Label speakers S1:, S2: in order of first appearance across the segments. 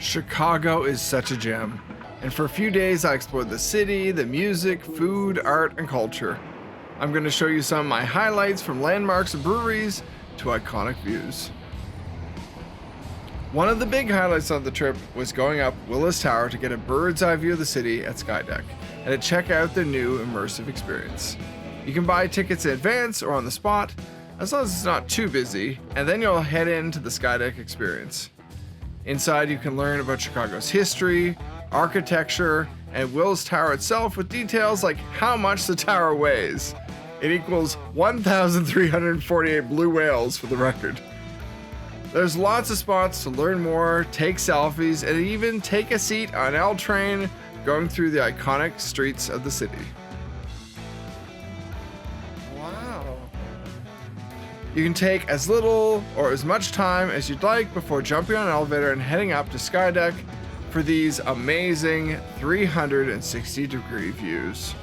S1: Chicago is such a gem, and for a few days I explored the city, the music, food, art, and culture. I'm going to show you some of my highlights from landmarks and breweries to iconic views. One of the big highlights of the trip was going up Willis Tower to get a bird's eye view of the city at Skydeck and to check out their new immersive experience. You can buy tickets in advance or on the spot, as long as it's not too busy, and then you'll head into the Skydeck experience. Inside you can learn about Chicago's history, architecture, and Willis Tower itself with details like how much the tower weighs. It equals 1,348 blue whales for the record. There's lots of spots to learn more, take selfies, and even take a seat on L train going through the iconic streets of the city. Wow. You can take as little or as much time as you'd like before jumping on an elevator and heading up to Skydeck for these amazing 360-degree views.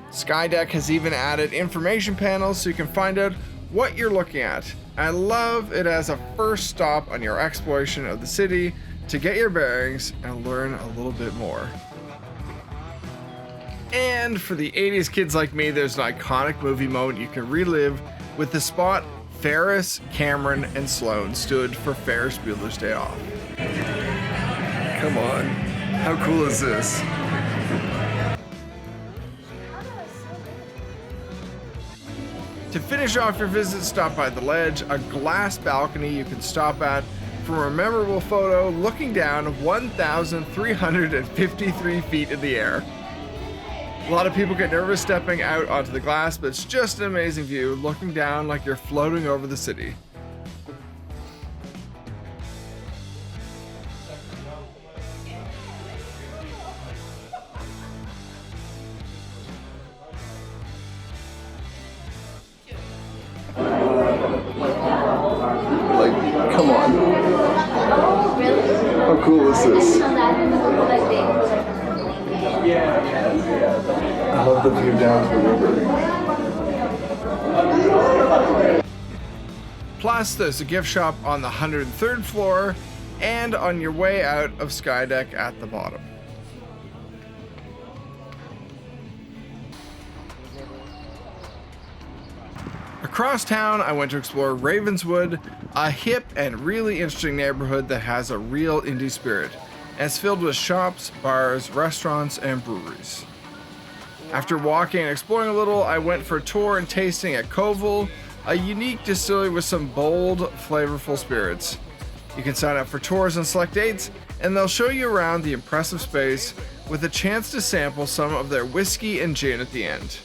S1: Skydeck has even added information panels so you can find out what you're looking at. I love it as a first stop on your exploration of the city to get your bearings and learn a little bit more. And for the 80s kids like me, there's an iconic movie moment you can relive with the spot Ferris, Cameron, and Sloan stood for Ferris Bueller's Day Off. Come on, how cool is this? To finish off your visit, stop by the ledge, a glass balcony you can stop at for a memorable photo looking down 1,353 feet in the air. A lot of people get nervous stepping out onto the glass, but it's just an amazing view, looking down like you're floating over the city. Come on. How cool is this? I love the view down to the river. Plus, there's a gift shop on the 103rd floor and on your way out of Skydeck at the bottom. Across town, I went to explore Ravenswood, a hip and really interesting neighborhood that has a real indie spirit, and it's filled with shops, bars, restaurants, and breweries. After walking and exploring a little, I went for a tour and tasting at Koval, a unique distillery with some bold, flavorful spirits. You can sign up for tours on select dates, and they'll show you around the impressive space with a chance to sample some of their whiskey and gin at the end.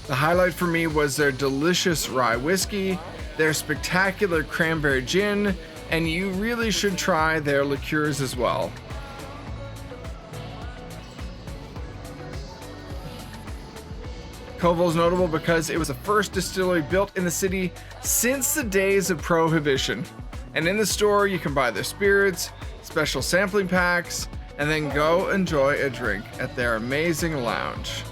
S1: The highlight for me was their delicious rye whiskey, their spectacular cranberry gin, and you really should try their liqueurs as well. Koval is notable because it was the first distillery built in the city since the days of Prohibition. And in the store you can buy their spirits, special sampling packs, and then go enjoy a drink at their amazing lounge.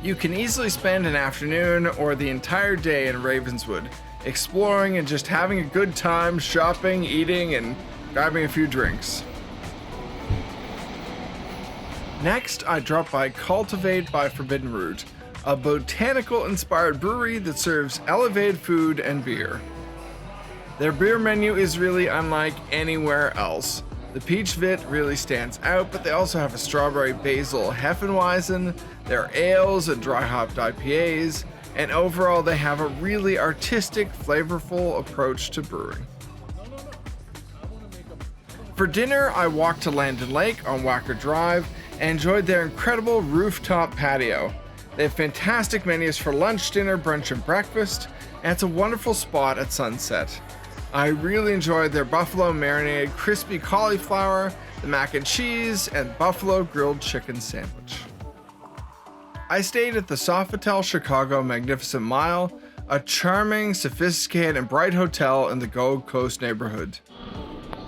S1: You can easily spend an afternoon or the entire day in Ravenswood, exploring and just having a good time shopping, eating, and grabbing a few drinks. Next, I dropped by Cultivate by Forbidden Root, a botanical-inspired brewery that serves elevated food and beer. Their beer menu is really unlike anywhere else. The peach vit really stands out, but they also have a strawberry basil Hefeweizen, their ales and dry hopped IPAs, and overall they have a really artistic, flavorful approach to brewing. For dinner, I walked to Landon Lake on Wacker Drive and enjoyed their incredible rooftop patio. They have fantastic menus for lunch, dinner, brunch, and breakfast, and it's a wonderful spot at sunset. I really enjoyed their buffalo marinated crispy cauliflower, the mac and cheese, and buffalo grilled chicken sandwich. I stayed at the Sofitel Chicago Magnificent Mile, a charming, sophisticated, and bright hotel in the Gold Coast neighborhood.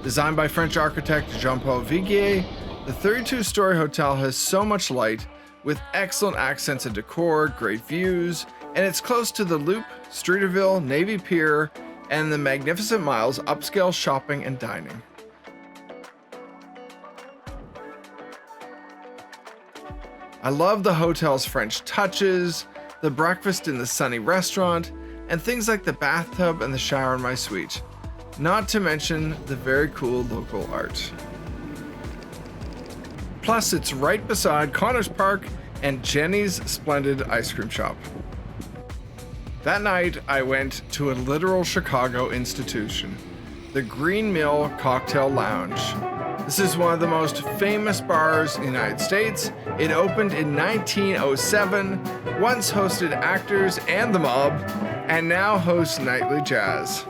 S1: Designed by French architect Jean-Paul Viguier, the 32-story hotel has so much light, with excellent accents and decor, great views, and it's close to the Loop, Streeterville, Navy Pier, and the Magnificent Mile's upscale shopping and dining. I love the hotel's French touches, the breakfast in the sunny restaurant, and things like the bathtub and the shower in my suite. Not to mention the very cool local art. Plus, it's right beside Connors Park and Jenny's splendid ice cream shop. That night, I went to a literal Chicago institution, the Green Mill Cocktail Lounge. This is one of the most famous bars in the United States. It opened in 1907, once hosted actors and the mob, and now hosts nightly jazz.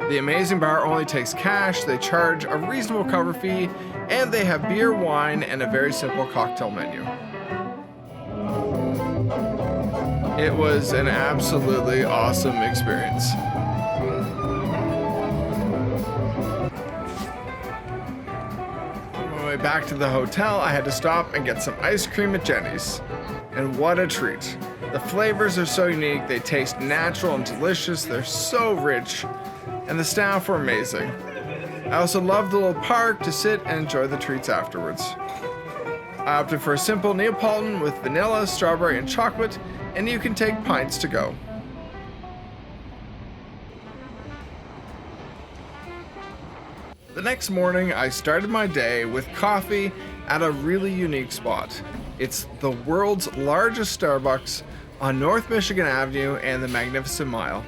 S1: The amazing bar only takes cash, they charge a reasonable cover fee, and they have beer, wine, and a very simple cocktail menu. It was an absolutely awesome experience. On my way back to the hotel, I had to stop and get some ice cream at Jenny's. And what a treat. The flavors are so unique, they taste natural and delicious, they're so rich, and the staff were amazing. I also loved the little park to sit and enjoy the treats afterwards. I opted for a simple Neapolitan with vanilla, strawberry, and chocolate, and you can take pints to go. The next morning, I started my day with coffee at a really unique spot. It's the world's largest Starbucks on North Michigan Avenue and the Magnificent Mile.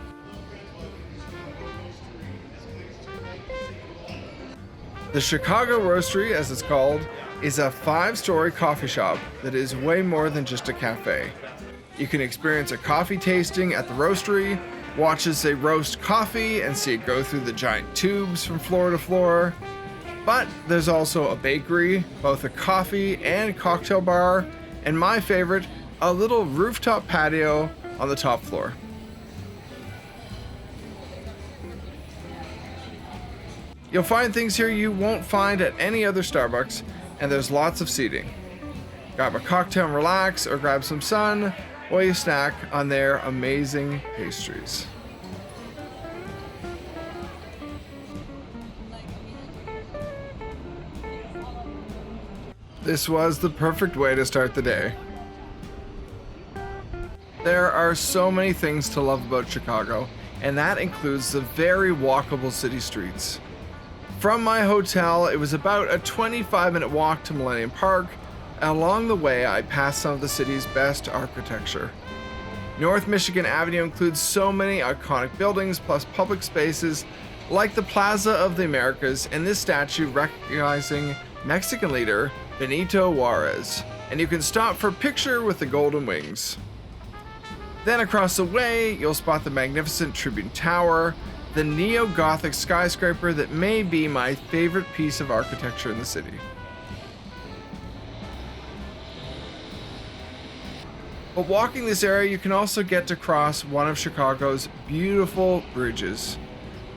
S1: The Chicago Roastery, as it's called, is a 5-story coffee shop that is way more than just a cafe. You can experience a coffee tasting at the roastery, watch as they roast coffee and see it go through the giant tubes from floor to floor. But there's also a bakery, both a coffee and cocktail bar, and my favorite, a little rooftop patio on the top floor. You'll find things here you won't find at any other Starbucks, and there's lots of seating. Grab a cocktail and relax, or grab some sun while you snack on their amazing pastries. This was the perfect way to start the day. There are so many things to love about Chicago, and that includes the very walkable city streets. From my hotel, it was about a 25-minute walk to Millennium Park, and along the way I passed some of the city's best architecture. North Michigan Avenue includes so many iconic buildings plus public spaces like the Plaza of the Americas and this statue recognizing Mexican leader Benito Juarez, and you can stop for a picture with the golden wings. Then across the way, you'll spot the magnificent Tribune Tower, the neo-Gothic skyscraper that may be my favorite piece of architecture in the city. But walking this area, you can also get to cross one of Chicago's beautiful bridges,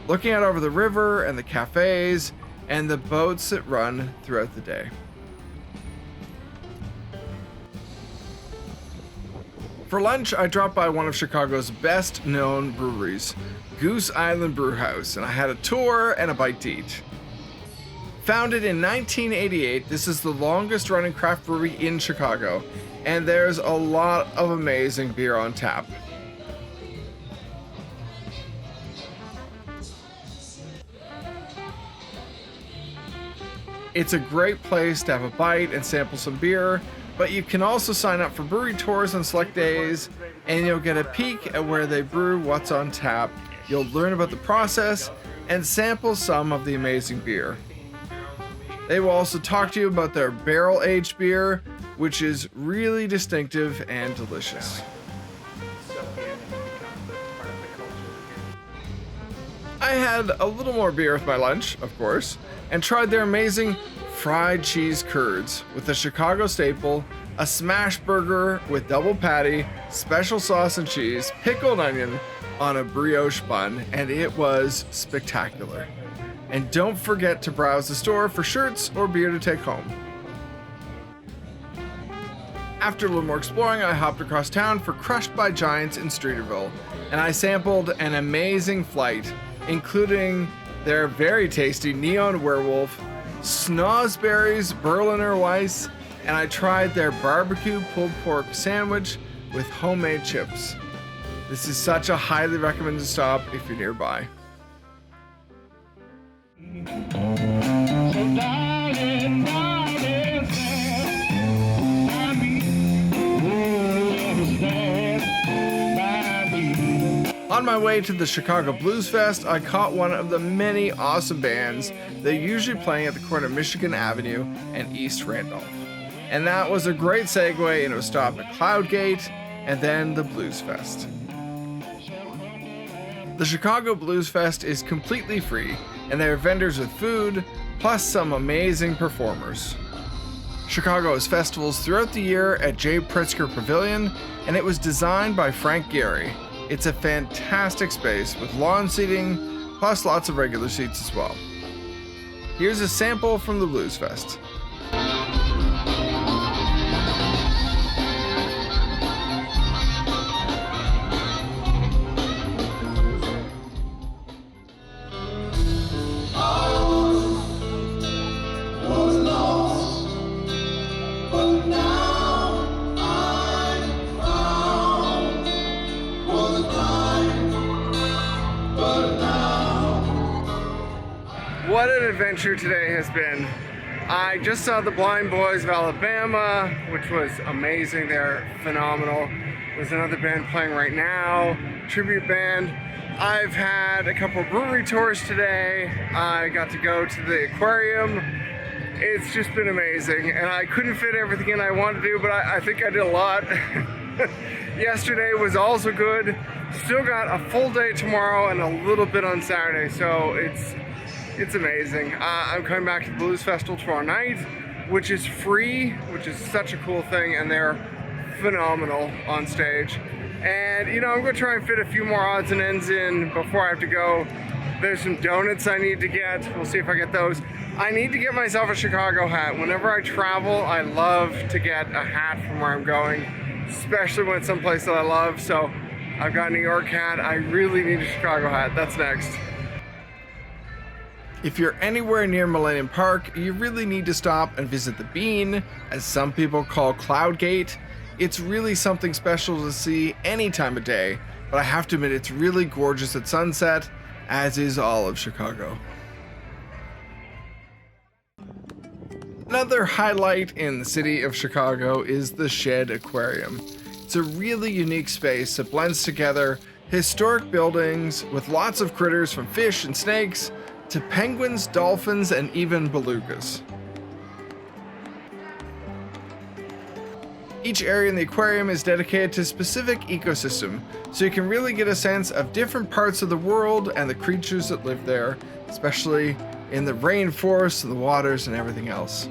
S1: looking out over the river and the cafes and the boats that run throughout the day. For lunch, I dropped by one of Chicago's best-known breweries, Goose Island Brewhouse, and I had a tour and a bite to eat. Founded in 1988, this is the longest-running craft brewery in Chicago, and there's a lot of amazing beer on tap. It's a great place to have a bite and sample some beer, but you can also sign up for brewery tours on select days, and you'll get a peek at where they brew what's on tap. You'll learn about the process and sample some of the amazing beer. They will also talk to you about their barrel-aged beer, which is really distinctive and delicious. I had a little more beer with my lunch, of course, and tried their amazing fried cheese curds with the Chicago staple, a smash burger with double patty, special sauce and cheese, pickled onion on a brioche bun, and it was spectacular. And don't forget to browse the store for shirts or beer to take home. After a little more exploring, I hopped across town for Crushed by Giants in Streeterville, and I sampled an amazing flight, including their very tasty Neon Werewolf, Snosberry's Berliner Weiss, and I tried their barbecue pulled pork sandwich with homemade chips. This is such a highly recommended stop if you're nearby. On my way to the Chicago Blues Fest, I caught one of the many awesome bands that are usually playing at the corner of Michigan Avenue and East Randolph. And that was a great segue into a stop at Cloudgate and then the Blues Fest. The Chicago Blues Fest is completely free, and there are vendors with food, plus some amazing performers. Chicago has festivals throughout the year at J. Pritzker Pavilion, and it was designed by Frank Gehry. It's a fantastic space with lawn seating, plus lots of regular seats as well. Here's a sample from the Blues Fest. What an adventure today has been. I just saw the Blind Boys of Alabama, which was amazing. They're phenomenal. There's another band playing right now, tribute band. I've had a couple brewery tours today. I got to go to the aquarium. It's just been amazing, and I couldn't fit everything in I wanted to do, but I think I did a lot. Yesterday was also good. Still got a full day tomorrow and a little bit on Saturday, so it's amazing. I'm coming back to the Blues Festival tomorrow night, which is free, which is such a cool thing, and they're phenomenal on stage. And you know, I'm gonna try and fit a few more odds and ends in before I have to go. There's some donuts I need to get. We'll see if I get those. I need to get myself a Chicago hat. Whenever I travel, I love to get a hat from where I'm going, especially when it's someplace that I love. So I've got a New York hat. I really need a Chicago hat. That's next. If you're anywhere near Millennium Park, you really need to stop and visit the Bean, as some people call Cloudgate. It's really something special to see any time of day, but I have to admit it's really gorgeous at sunset, as is all of Chicago. Another highlight in the city of Chicago is the Shedd Aquarium. It's a really unique space that blends together historic buildings with lots of critters from fish and snakes to penguins, dolphins, and even belugas. Each area in the aquarium is dedicated to a specific ecosystem, so you can really get a sense of different parts of the world and the creatures that live there, especially in the rainforests and the waters and everything else.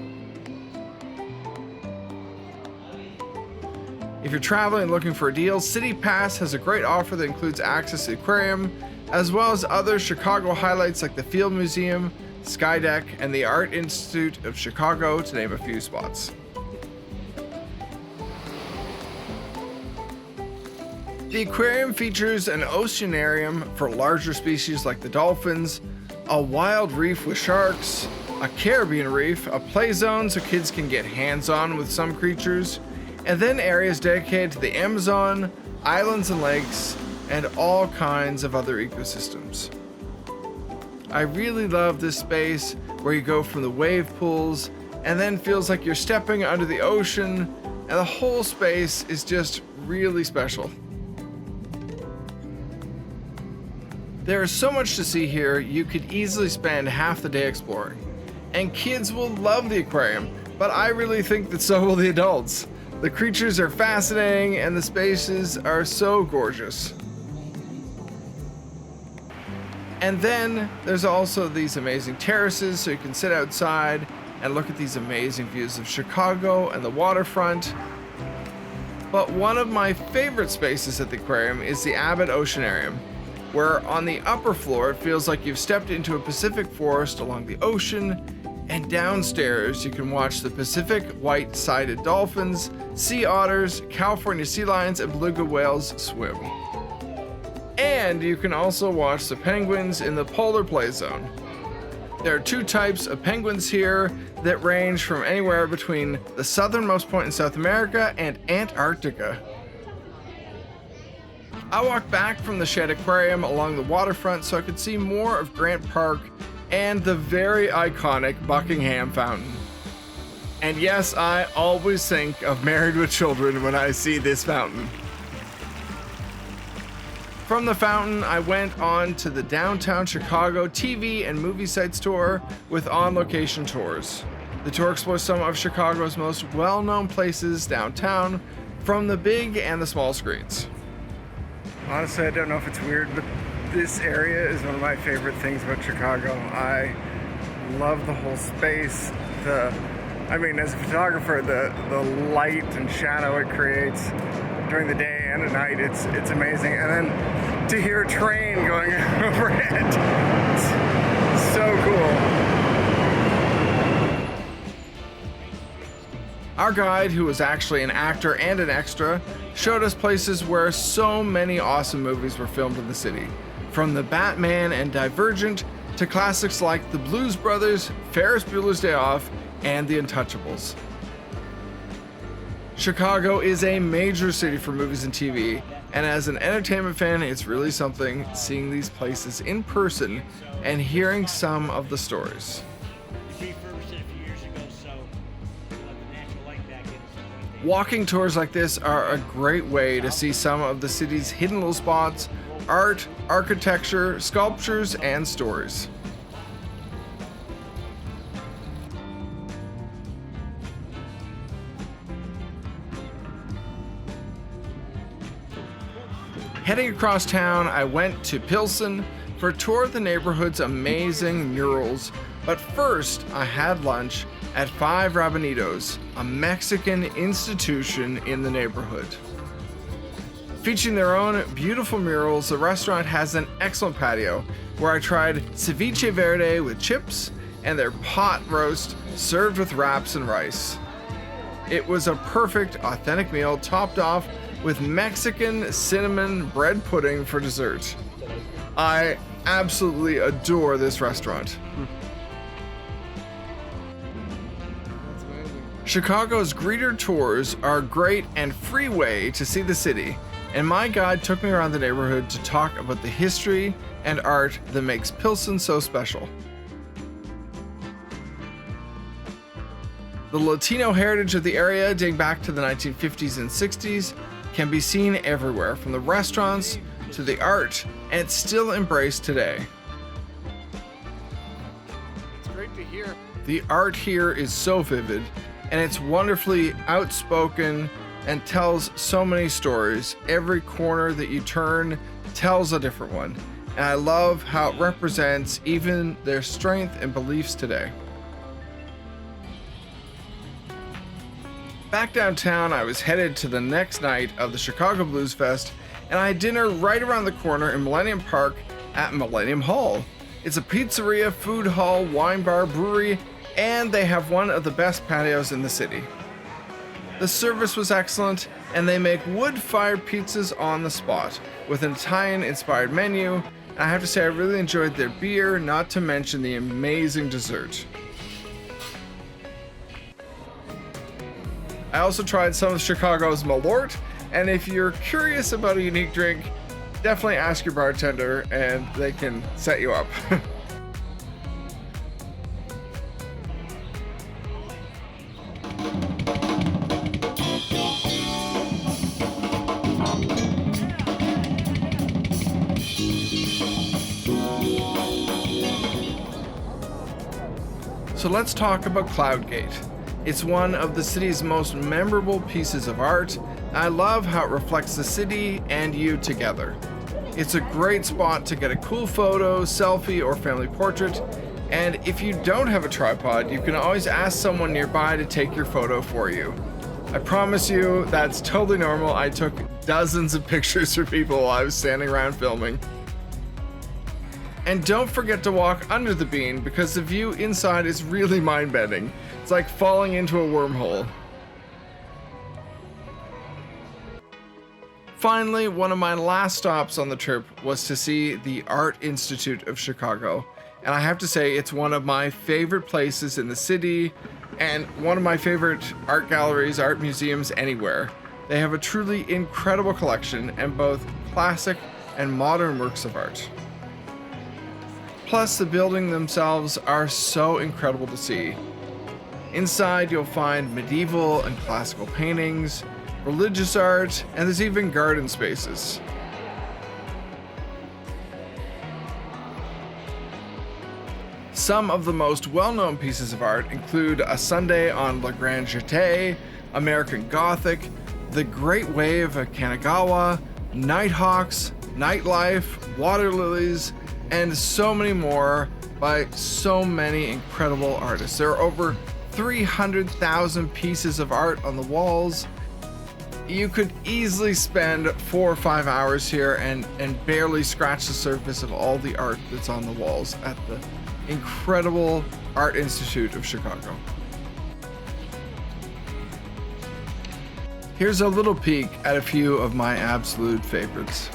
S1: If you're traveling and looking for a deal, City Pass has a great offer that includes access to the aquarium, as well as other Chicago highlights like the Field Museum, Skydeck, and the Art Institute of Chicago, to name a few spots. The aquarium features an oceanarium for larger species like the dolphins, a wild reef with sharks, a Caribbean reef, a play zone so kids can get hands-on with some creatures, and then areas dedicated to the Amazon, islands and lakes, and all kinds of other ecosystems. I really love this space where you go from the wave pools and then feels like you're stepping under the ocean, and the whole space is just really special. There is so much to see here, you could easily spend half the day exploring. And kids will love the aquarium, but I really think that so will the adults. The creatures are fascinating and the spaces are so gorgeous. And then there's also these amazing terraces so you can sit outside and look at these amazing views of Chicago and the waterfront. But one of my favorite spaces at the aquarium is the Abbott Oceanarium, where on the upper floor it feels like you've stepped into a Pacific forest along the ocean, and downstairs you can watch the Pacific white-sided dolphins, sea otters, California sea lions, and beluga whales swim. And you can also watch the penguins in the polar play zone. There are two types of penguins here that range from anywhere between the southernmost point in South America and Antarctica. I walked back from the Shedd Aquarium along the waterfront so I could see more of Grant Park and the very iconic Buckingham Fountain. And yes, I always think of Married with Children when I see this fountain. From the fountain, I went on to the downtown Chicago TV and movie sites tour with on-location tours. The tour explores some of Chicago's most well-known places downtown, from the big and the small screens.
S2: Honestly, I don't know if it's weird, but this area is one of my favorite things about Chicago. I love the whole space. As a photographer, the light and shadow it creates during the day and at night, it's amazing. And then to hear a train going overhead, it's so cool.
S1: Our guide, who was actually an actor and an extra, showed us places where so many awesome movies were filmed in the city, from The Batman and Divergent to classics like The Blues Brothers, Ferris Bueller's Day Off, and The Untouchables. Chicago is a major city for movies and TV, and as an entertainment fan, it's really something seeing these places in person and hearing some of the stories. Walking tours like this are a great way to see some of the city's hidden little spots, art, architecture, sculptures, and stories. Heading across town, I went to Pilsen for a tour of the neighborhood's amazing murals, but first I had lunch at 5 Rabanitos, a Mexican institution in the neighborhood. Featuring their own beautiful murals, the restaurant has an excellent patio where I tried ceviche verde with chips and their pot roast served with wraps and rice. It was a perfect, authentic meal topped off with Mexican cinnamon bread pudding for dessert. I absolutely adore this restaurant. Chicago's greeter tours are a great and free way to see the city, and my guide took me around the neighborhood to talk about the history and art that makes Pilsen so special. The Latino heritage of the area, dating back to the 1950s and 60s, can be seen everywhere, from the restaurants to the art, and it's still embraced today.
S2: It's great to hear.
S1: The art here is so vivid, and it's wonderfully outspoken and tells so many stories. Every corner that you turn tells a different one, and I love how it represents even their strength and beliefs today. Back downtown, I was headed to the next night of the Chicago Blues Fest, and I had dinner right around the corner in Millennium Park at Millennium Hall. It's a pizzeria, food hall, wine bar, brewery, and they have one of the best patios in the city. The service was excellent, and they make wood-fired pizzas on the spot with an Italian-inspired menu, and I have to say I really enjoyed their beer, not to mention the amazing dessert. I also tried some of Chicago's Malort, and if you're curious about a unique drink, definitely ask your bartender and they can set you up. So let's talk about Cloudgate. It's one of the city's most memorable pieces of art. I love how it reflects the city and you together. It's a great spot to get a cool photo, selfie, or family portrait. And if you don't have a tripod, you can always ask someone nearby to take your photo for you. I promise you that's totally normal. I took dozens of pictures for people while I was standing around filming. And don't forget to walk under the bean because the view inside is really mind-bending. It's like falling into a wormhole. Finally, one of my last stops on the trip was to see the Art Institute of Chicago. And I have to say, it's one of my favorite places in the city and one of my favorite art galleries, art museums anywhere. They have a truly incredible collection and both classic and modern works of art. Plus, the buildings themselves are so incredible to see. Inside, you'll find medieval and classical paintings, religious art, and there's even garden spaces. Some of the most well-known pieces of art include A Sunday on La Grande Jetée, American Gothic, The Great Wave of Kanagawa, Nighthawks, Nightlife, Water Lilies, and so many more by so many incredible artists. There are over 300,000 pieces of art on the walls. You could easily spend 4 or 5 hours here and barely scratch the surface of all the art that's on the walls at the incredible Art Institute of Chicago. Here's a little peek at a few of my absolute favorites.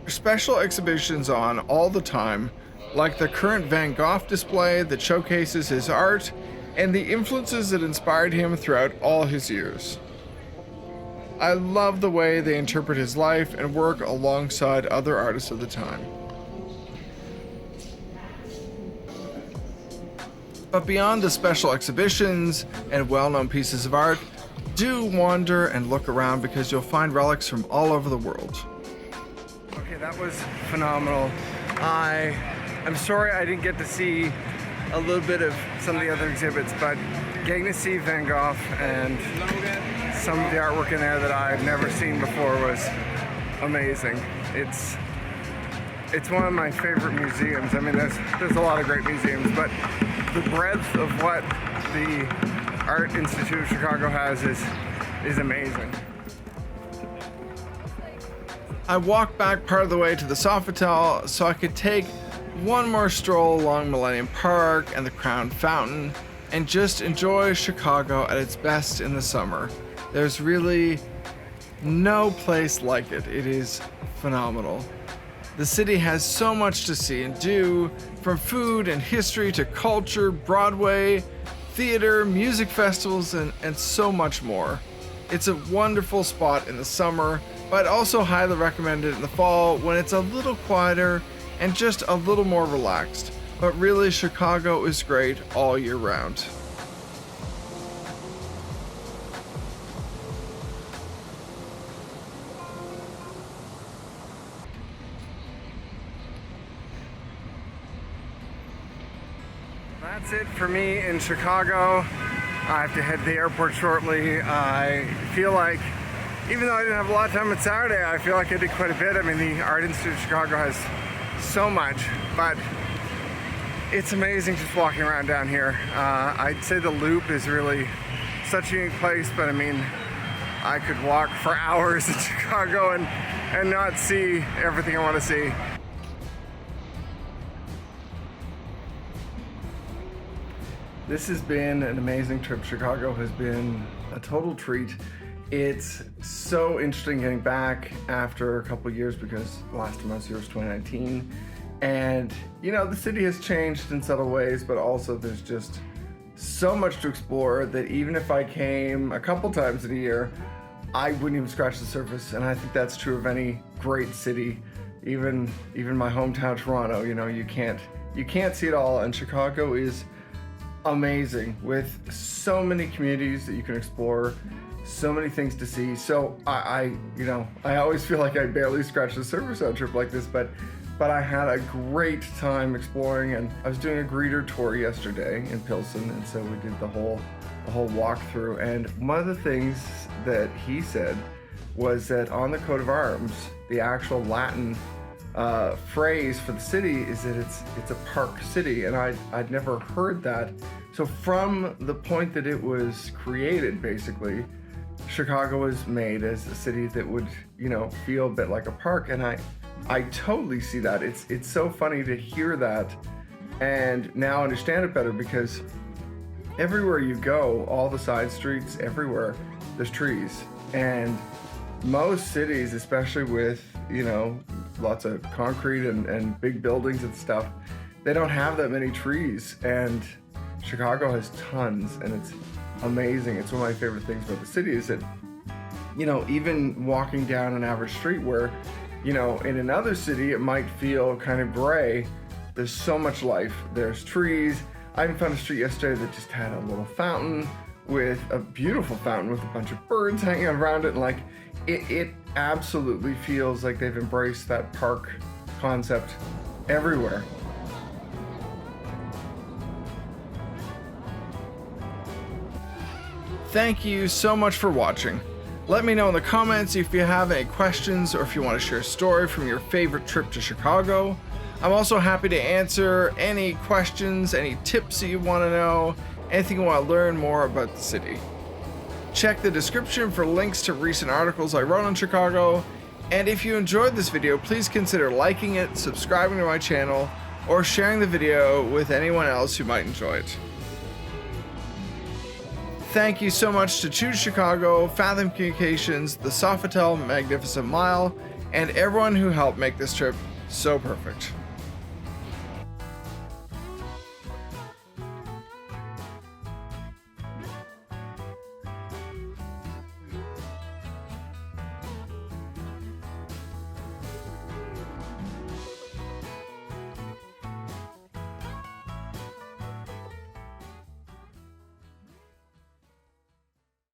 S1: Special exhibitions on all the time, like the current Van Gogh display that showcases his art and the influences that inspired him throughout all his years. I love the way they interpret his life and work alongside other artists of the time. But beyond the special exhibitions and well-known pieces of art, do wander and look around because you'll find relics from all over the world.
S2: Okay, that was phenomenal. I'm sorry I didn't get to see a little bit of some of the other exhibits, but getting to see Van Gogh and some of the artwork in there that I've never seen before was amazing. It's one of my favorite museums. I mean, there's a lot of great museums, but the breadth of what the Art Institute of Chicago has is amazing.
S1: I walked back part of the way to the Sofitel so I could take one more stroll along Millennium Park and the Crown Fountain and just enjoy Chicago at its best in the summer. There's really no place like it. It is phenomenal. The city has so much to see and do, from food and history to culture, Broadway, theater, music festivals, and so much more. It's a wonderful spot in the summer, but I'd also highly recommend it in the fall when it's a little quieter and just a little more relaxed. But really, Chicago is great all year round.
S2: That's it for me in Chicago. I have to head to the airport shortly. I feel like, even though I didn't have a lot of time on Saturday, I feel like I did quite a bit. I mean, the Art Institute of Chicago has so much, but it's amazing just walking around down here. I'd say the Loop is really such a unique place, but I mean, I could walk for hours in Chicago and not see everything I want to see. This has been an amazing trip. Chicago has been a total treat. It's so interesting getting back after a couple of years because the last time I was here was 2019. And, you know, the city has changed in subtle ways, but also there's just so much to explore that even if I came a couple times in a year, I wouldn't even scratch the surface. And I think that's true of any great city, even my hometown, Toronto. You know, you can't see it all, and Chicago is amazing with so many communities that you can explore, so many things to see. So I always feel like I barely scratch the surface on a trip like this, but
S1: but I had a great time exploring, and I was doing a greeter tour yesterday in Pilsen, and so we did the whole walkthrough. And one of the things that he said was that on the coat of arms, the actual Latin phrase for the city is that it's a park city, and I'd never heard that. So from the point that it was created, basically, Chicago was made as a city that would, you know, feel a bit like a park, and I totally see that. It's so funny to hear that and now understand it better, because everywhere you go, all the side streets, everywhere, there's trees. And most cities, especially with, you know, lots of concrete and big buildings and stuff, they don't have that many trees. And Chicago has tons, and it's amazing. It's one of my favorite things about the city is that, you know, even walking down an average street where, you know, in another city it might feel kind of gray, there's so much life. There's trees. I even found a street yesterday that just had a little fountain, with a beautiful fountain with a bunch of birds hanging around it, and like it absolutely feels like they've embraced that park concept everywhere. Thank you so much for watching. Let me know in the comments if you have any questions or if you want to share a story from your favorite trip to Chicago. I'm also happy to answer any questions, any tips that you want to know, anything you want to learn more about the city. Check the description for links to recent articles I wrote on Chicago, and if you enjoyed this video, please consider liking it, subscribing to my channel, or sharing the video with anyone else who might enjoy it. Thank you so much to Choose Chicago, Fathom Communications, the Sofitel Magnificent Mile, and everyone who helped make this trip so perfect.